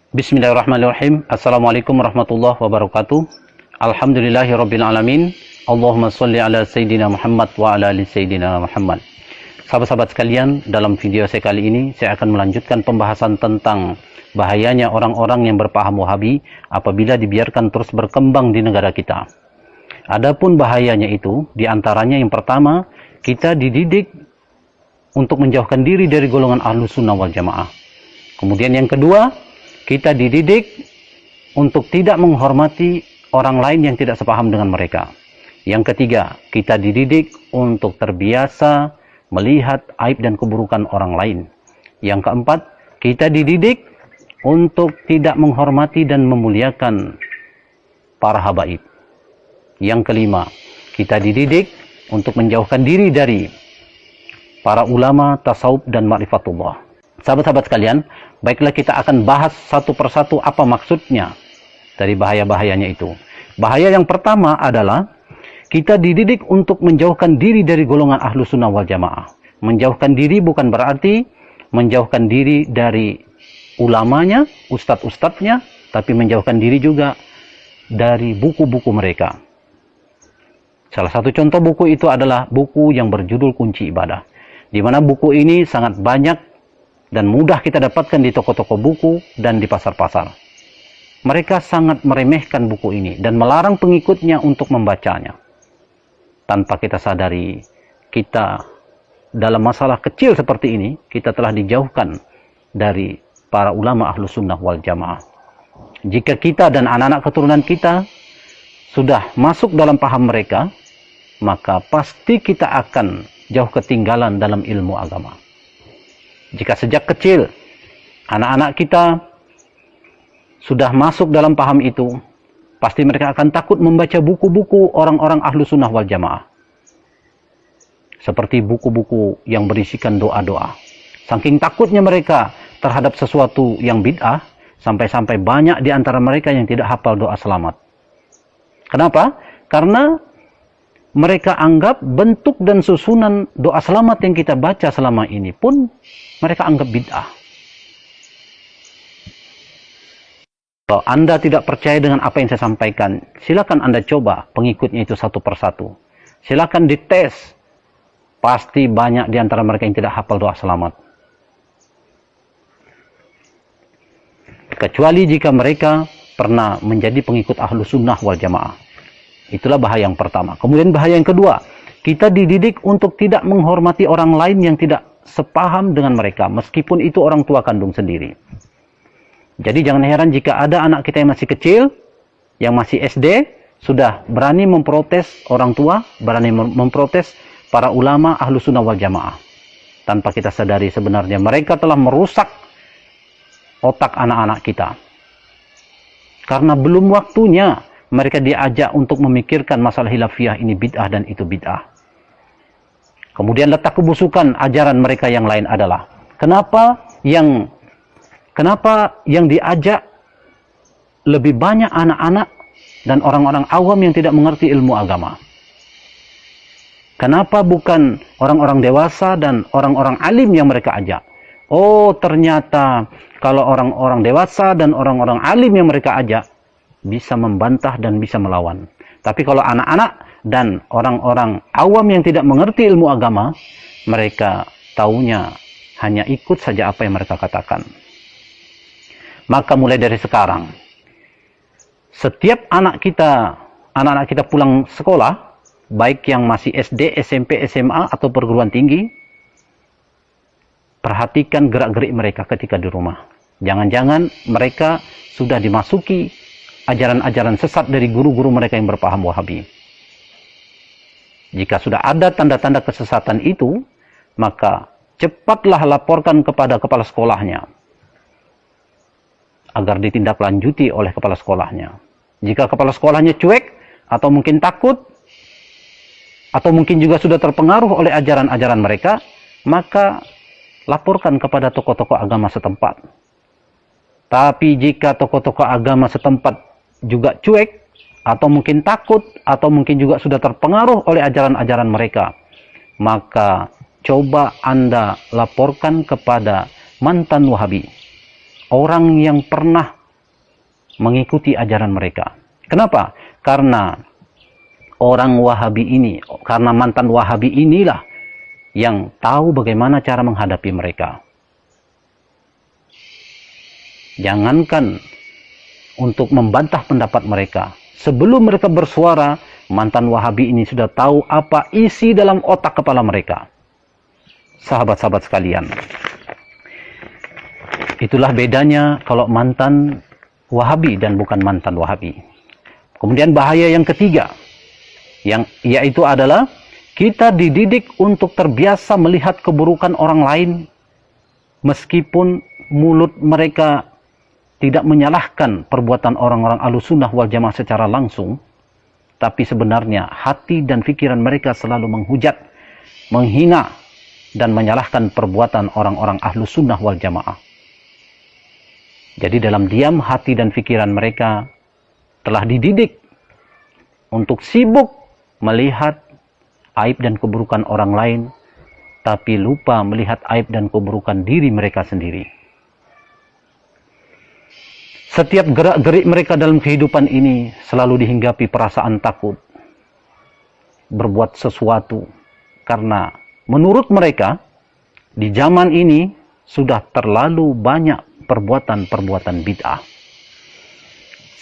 Bismillahirrahmanirrahim. Assalamualaikum warahmatullahi wabarakatuh. Alhamdulillahirabbil alamin. Allahumma shalli ala sayyidina Muhammad wa ala ali sayyidina Muhammad. Sahabat-sahabat sekalian, dalam video saya kali ini saya akan melanjutkan pembahasan tentang bahayanya orang-orang yang berpaham Wahabi apabila dibiarkan terus berkembang di negara kita. Adapun bahayanya itu, diantaranya yang pertama, kita dididik untuk menjauhkan diri dari golongan Ahlus Sunnah wal Jamaah. Kemudian yang kedua, kita dididik untuk tidak menghormati orang lain yang tidak sepaham dengan mereka. Yang ketiga, kita dididik untuk terbiasa melihat aib dan keburukan orang lain. Yang keempat, kita dididik untuk tidak menghormati dan memuliakan para habaib. Yang kelima, kita dididik untuk menjauhkan diri dari para ulama tasawuf dan ma'rifatullah. Sahabat-sahabat sekalian, baiklah kita akan bahas satu persatu apa maksudnya dari bahaya-bahayanya itu. Bahaya yang pertama adalah kita dididik untuk menjauhkan diri dari golongan Ahlus Sunnah wal Jamaah. Menjauhkan diri bukan berarti menjauhkan diri dari ulamanya, ustadz-ustadznya, tapi menjauhkan diri juga dari buku-buku mereka. Salah satu contoh buku itu adalah buku yang berjudul Kunci Ibadah, di mana buku ini sangat banyak dan mudah kita dapatkan di toko-toko buku dan di pasar-pasar. Mereka sangat meremehkan buku ini dan melarang pengikutnya untuk membacanya. Tanpa kita sadari, kita dalam masalah kecil seperti ini, kita telah dijauhkan dari para ulama Ahlus Sunnah wal Jamaah. Jika kita dan anak-anak keturunan kita sudah masuk dalam paham mereka, maka pasti kita akan jauh ketinggalan dalam ilmu agama. Jika sejak kecil anak-anak kita sudah masuk dalam paham itu, pasti mereka akan takut membaca buku-buku orang-orang Ahlus Sunnah wal Jamaah. Seperti buku-buku yang berisikan doa-doa. Saking takutnya mereka terhadap sesuatu yang bid'ah, sampai-sampai banyak di antara mereka yang tidak hafal doa selamat. Kenapa? Karena mereka anggap bentuk dan susunan doa selamat yang kita baca selama ini pun mereka anggap bid'ah. Kalau Anda tidak percaya dengan apa yang saya sampaikan, silakan Anda coba pengikutnya itu satu persatu. Silakan dites. Pasti banyak di antara mereka yang tidak hafal doa selamat. Kecuali jika mereka pernah menjadi pengikut Ahlus Sunnah wal Jamaah. Itulah bahaya yang pertama. Kemudian bahaya yang kedua, kita dididik untuk tidak menghormati orang lain yang tidak sepaham dengan mereka, meskipun itu orang tua kandung sendiri. Jadi jangan heran jika ada anak kita yang masih kecil, yang masih SD, sudah berani memprotes orang tua, berani memprotes para ulama Ahlus Sunnah wal Jamaah. Tanpa kita sadari sebenarnya mereka telah merusak otak anak-anak kita. Karena belum waktunya mereka diajak untuk memikirkan masalah khilafiyah ini bid'ah dan itu bid'ah. Kemudian letak kebusukan ajaran mereka yang lain adalah kenapa yang diajak lebih banyak anak-anak dan orang-orang awam yang tidak mengerti ilmu agama. Kenapa bukan orang-orang dewasa dan orang-orang alim yang mereka ajak? Oh, ternyata kalau orang-orang dewasa dan orang-orang alim yang mereka ajak bisa membantah dan bisa melawan. Tapi kalau anak-anak dan orang-orang awam yang tidak mengerti ilmu agama, mereka taunya hanya ikut saja apa yang mereka katakan. Maka mulai dari sekarang, setiap anak-anak kita pulang sekolah, baik yang masih SD, SMP, SMA atau perguruan tinggi, perhatikan gerak-gerik mereka ketika di rumah. Jangan-jangan mereka sudah dimasuki ajaran-ajaran sesat dari guru-guru mereka yang berpaham Wahabi. Jika sudah ada tanda-tanda kesesatan itu, maka cepatlah laporkan kepada kepala sekolahnya agar ditindaklanjuti oleh kepala sekolahnya. Jika kepala sekolahnya cuek atau mungkin takut atau mungkin juga sudah terpengaruh oleh ajaran-ajaran mereka, maka laporkan kepada tokoh-tokoh agama setempat. Tapi jika tokoh-tokoh agama setempat juga cuek, atau mungkin takut, atau mungkin juga sudah terpengaruh oleh ajaran-ajaran mereka, maka coba Anda laporkan kepada mantan Wahabi. Orang yang pernah mengikuti ajaran mereka. Kenapa? Karena orang Wahabi ini, karena mantan Wahabi inilah yang tahu bagaimana cara menghadapi mereka. Jangankan untuk membantah pendapat mereka, sebelum mereka bersuara, mantan Wahabi ini sudah tahu apa isi dalam otak kepala mereka. Sahabat-sahabat sekalian, itulah bedanya kalau mantan Wahabi dan bukan mantan Wahabi. Kemudian bahaya yang ketiga, yaitu adalah kita dididik untuk terbiasa melihat keburukan orang lain, meskipun mulut mereka tidak menyalahkan perbuatan orang-orang Ahlussunnah wal Jamaah secara langsung, tapi sebenarnya hati dan pikiran mereka selalu menghujat, menghina, dan menyalahkan perbuatan orang-orang Ahlussunnah wal Jamaah. Jadi dalam diam hati dan pikiran mereka telah dididik untuk sibuk melihat aib dan keburukan orang lain, tapi lupa melihat aib dan keburukan diri mereka sendiri. Setiap gerak-gerik mereka dalam kehidupan ini selalu dihinggapi perasaan takut berbuat sesuatu, karena menurut mereka di zaman ini sudah terlalu banyak perbuatan-perbuatan bid'ah.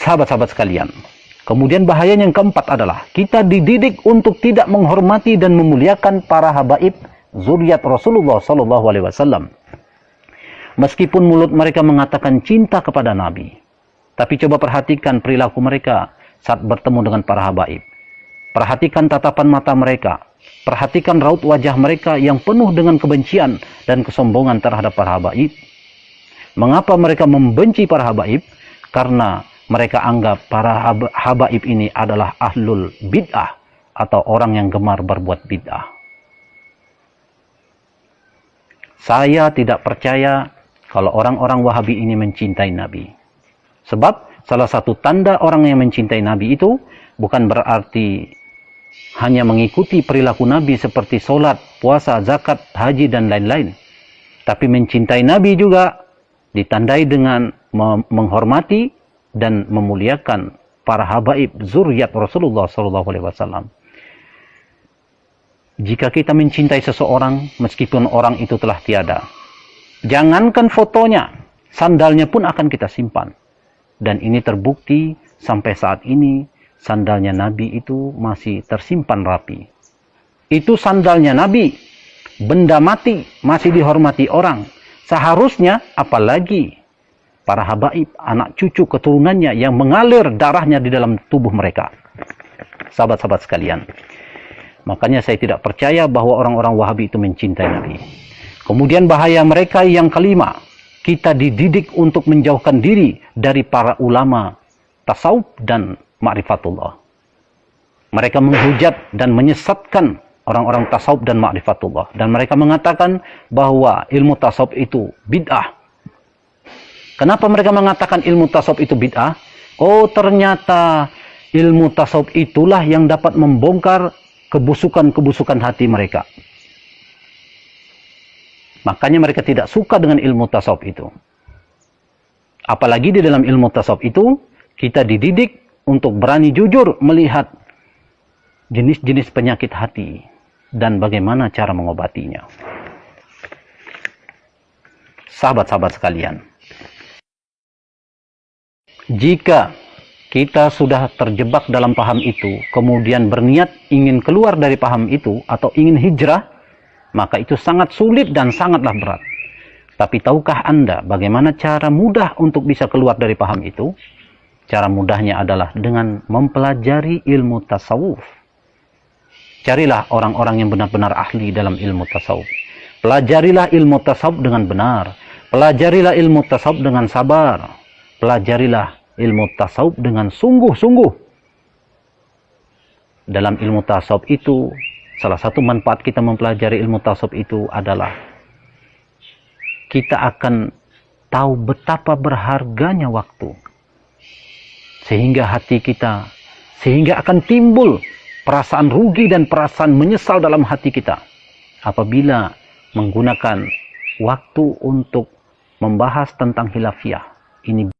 Sahabat-sahabat sekalian, kemudian bahaya yang keempat adalah kita dididik untuk tidak menghormati dan memuliakan para habaib zuriat Rasulullah SAW. Meskipun mulut mereka mengatakan cinta kepada Nabi, tapi coba perhatikan perilaku mereka saat bertemu dengan para habaib. Perhatikan tatapan mata mereka, perhatikan raut wajah mereka yang penuh dengan kebencian dan kesombongan terhadap para habaib. Mengapa mereka membenci para habaib? Karena mereka anggap para habaib ini adalah ahlul bid'ah, atau orang yang gemar berbuat bid'ah. Saya tidak percaya kalau orang-orang Wahabi ini mencintai Nabi. Sebab salah satu tanda orang yang mencintai Nabi itu bukan berarti hanya mengikuti perilaku Nabi seperti sholat, puasa, zakat, haji, dan lain-lain. Tapi mencintai Nabi juga ditandai dengan menghormati dan memuliakan para habaib zuriat Rasulullah SAW. Jika kita mencintai seseorang, meskipun orang itu telah tiada, jangankan fotonya, sandalnya pun akan kita simpan. Dan ini terbukti sampai saat ini, sandalnya Nabi itu masih tersimpan rapi. Itu sandalnya Nabi, benda mati, masih dihormati orang. Seharusnya, apalagi para habaib, anak cucu keturunannya yang mengalir darahnya di dalam tubuh mereka. Sahabat-sahabat sekalian, makanya saya tidak percaya bahwa orang-orang Wahabi itu mencintai Nabi. Kemudian bahaya mereka yang kelima, kita dididik untuk menjauhkan diri dari para ulama tasawuf dan ma'rifatullah. Mereka menghujat dan menyesatkan orang-orang tasawuf dan ma'rifatullah. Dan mereka mengatakan bahwa ilmu tasawuf itu bid'ah. Kenapa mereka mengatakan ilmu tasawuf itu bid'ah? Oh, ternyata ilmu tasawuf itulah yang dapat membongkar kebusukan-kebusukan hati mereka. Makanya mereka tidak suka dengan ilmu tasawuf itu. Apalagi di dalam ilmu tasawuf itu, kita dididik untuk berani jujur melihat jenis-jenis penyakit hati dan bagaimana cara mengobatinya. Sahabat-sahabat sekalian, jika kita sudah terjebak dalam paham itu, kemudian berniat ingin keluar dari paham itu atau ingin hijrah, maka itu sangat sulit dan sangatlah berat. Tapi tahukah Anda bagaimana cara mudah untuk bisa keluar dari paham itu? Cara mudahnya adalah dengan mempelajari ilmu tasawuf. Carilah orang-orang yang benar-benar ahli dalam ilmu tasawuf. Pelajarilah ilmu tasawuf dengan benar. Pelajarilah ilmu tasawuf dengan sabar. Pelajarilah ilmu tasawuf dengan sungguh-sungguh. Dalam ilmu tasawuf itu, salah satu manfaat kita mempelajari ilmu tasawuf itu adalah kita akan tahu betapa berharganya waktu. Sehingga akan timbul perasaan rugi dan perasaan menyesal dalam hati kita apabila menggunakan waktu untuk membahas tentang khilafiyah. Ini